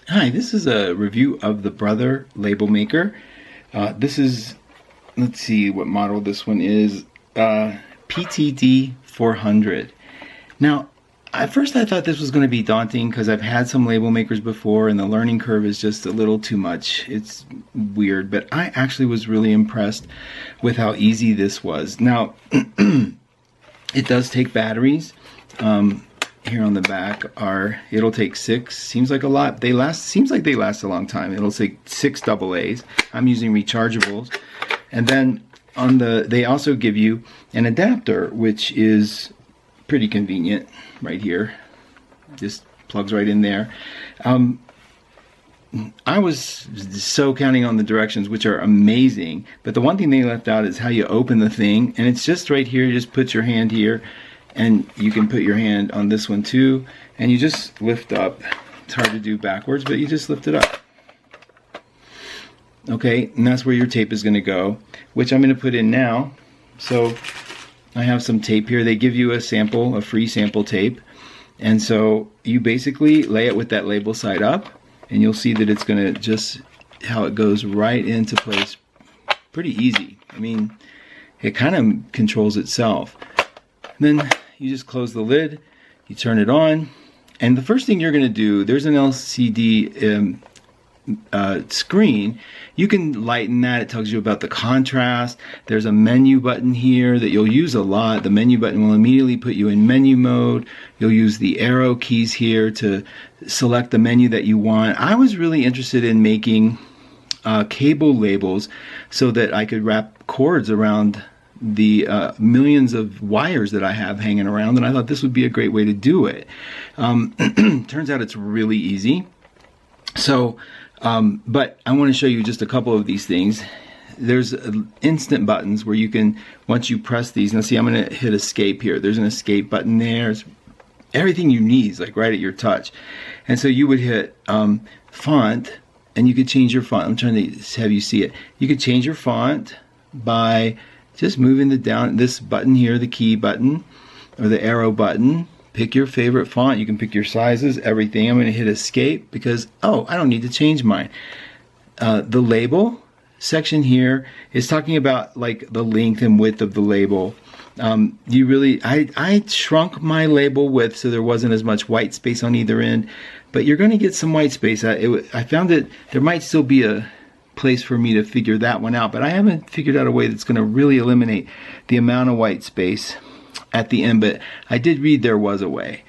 Hi, this is a review of the Brother label maker. This is, let's see what model this one is, PTD400. Now, at first I thought this was going to be daunting because I've had some label makers before and the learning curve is just a little too much. It's weird, but I actually was really impressed with how easy this was. Now, it does take batteries. Here on the back it'll take 6, seems like a lot. Seems like they last a long time. It'll take 6 AA's. I'm using rechargeables. And then they also give you an adapter, which is pretty convenient right here. Just plugs right in there. I was so counting on the directions, which are amazing, but the one thing they left out is how you open the thing, and it's just right here. You just put your hand here, and you can put your hand on this one too, and you just lift up. It's hard to do backwards, but you just lift it up. Okay, and that's where your tape is going to go, which I'm going to put in now. So I have some tape here. They give you a sample, a free sample tape, and so you basically lay it with that label side up, and you'll see that it's going to just, how it goes right into place. Pretty easy. I mean, it kind of controls itself. Then you just close the lid, you turn it on, and the first thing you're going to do, there's an LCD screen. You can lighten that. It tells you about the contrast. There's a menu button here that you'll use a lot. The menu button will immediately put you in menu mode. You'll use the arrow keys here to select the menu that you want. I was really interested in making cable labels so that I could wrap cords around the millions of wires that I have hanging around, and I thought this would be a great way to do it. Turns out it's really easy. So, but I want to show you just a couple of these things. There's instant buttons where you can, once you press these, now see, I'm going to hit escape here. There's an escape button there. It's everything you need is like right at your touch. And so you would hit font, and you could change your font. I'm trying to have you see it. You could change your font by just moving this button here, the key button or the arrow button. Pick your favorite font. You can pick your sizes, everything. I'm going to hit escape because, oh, I don't need to change mine. The label section here is talking about like the length and width of the label. I shrunk my label width so there wasn't as much white space on either end, but you're going to get some white space. I found that there might still be a place for me to figure that one out, but I haven't figured out a way that's going to really eliminate the amount of white space at the end, but I did read there was a way.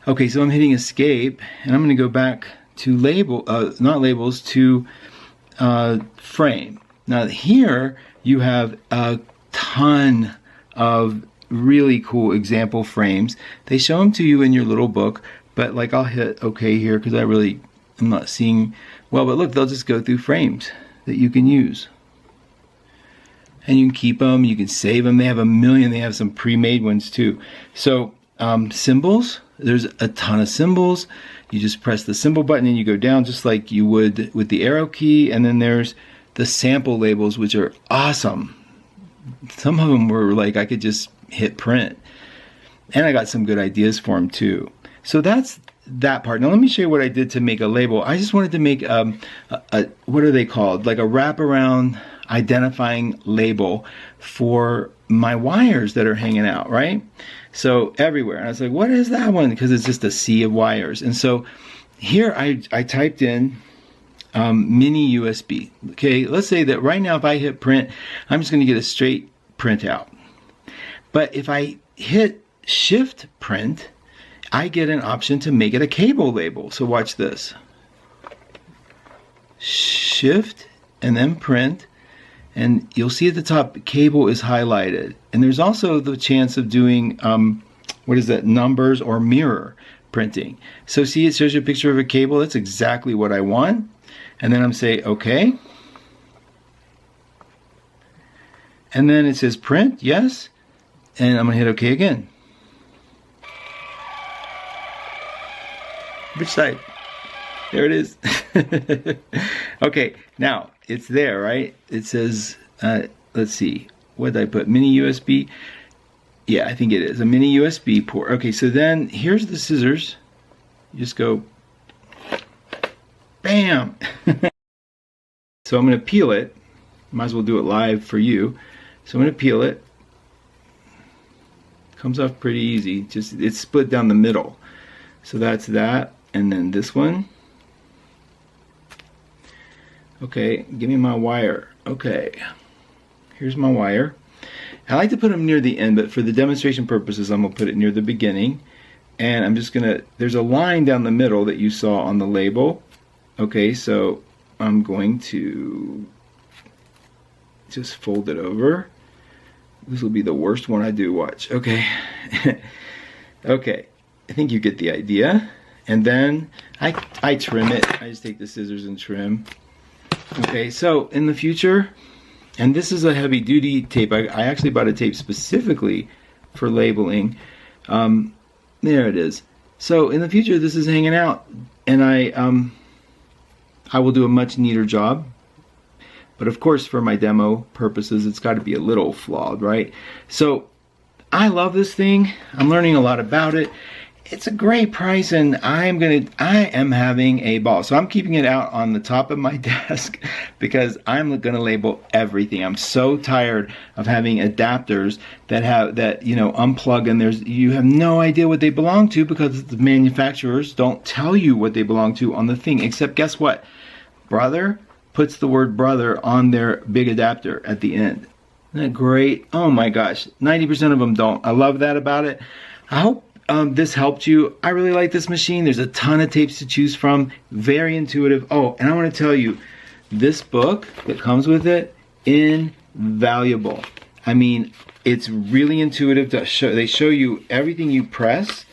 Okay, so I'm hitting escape, and I'm going to go back to not labels, to frame. Now here you have a ton of really cool example frames. They show them to you in your little book, but like I'll hit OK here because I'm not seeing well, but look, they'll just go through frames that you can use. And you can keep them, you can save them. They have a million, they have some pre-made ones too. So symbols, there's a ton of symbols. You just press the symbol button and you go down just like you would with the arrow key. And then there's the sample labels, which are awesome. Some of them were like I could just hit print. And I got some good ideas for them too. So that's that part. Now let me show you what I did to make a label. I just wanted to make what are they called? Like a wraparound identifying label for my wires that are hanging out, right? So everywhere. And I was like, what is that one? Because it's just a sea of wires. And so here I typed in mini USB. Okay, let's say that right now if I hit print, I'm just going to get a straight printout. But if I hit shift print, I get an option to make it a cable label. So watch this. Shift and then print, and you'll see at the top cable is highlighted. And there's also the chance of doing what is that, numbers or mirror printing. So see, it shows you a picture of a cable. That's exactly what I want. And then I'm saying OK. And then it says print, yes. And I'm going to hit OK again. Which side? There it is. Okay, now it's there, right? It says, let's see, what did I put? Mini USB? Yeah, I think it is a mini USB port. Okay, so then here's the scissors. You just go Bam! So I'm going to peel it. Might as well do it live for you. So I'm going to peel it. Comes off pretty easy. Just it's split down the middle. So that's that. And then this one. Okay, give me my wire. Okay, here's my wire. I like to put them near the end, but for the demonstration purposes, I'm going to put it near the beginning. And I'm just going to, there's a line down the middle that you saw on the label. Okay, so I'm going to just fold it over. This will be the worst one I do, watch. Okay. Okay, I think you get the idea. And then I trim it. I just take the scissors and trim. Okay, so in the future, and this is a heavy duty tape. I actually bought a tape specifically for labeling. There it is. So in the future, this is hanging out, and I will do a much neater job. But of course, for my demo purposes, it's got to be a little flawed, right? So I love this thing. I'm learning a lot about it. It's a great price, and I am having a ball. So I'm keeping it out on the top of my desk because I'm gonna label everything. I'm so tired of having adapters that unplug, and you have no idea what they belong to because the manufacturers don't tell you what they belong to on the thing. Except guess what? Brother puts the word brother on their big adapter at the end. Isn't that great? Oh my gosh, 90% of them don't. I love that about it. I hope this helped you. I really like this machine. There's a ton of tapes to choose from. Very intuitive. Oh, and I want to tell you, this book that comes with it, invaluable. I mean, it's really intuitive to show. They show you everything you press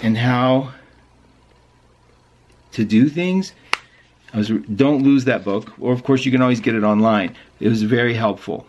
and how to do things. Don't lose that book. Or of course, you can always get it online. It was very helpful.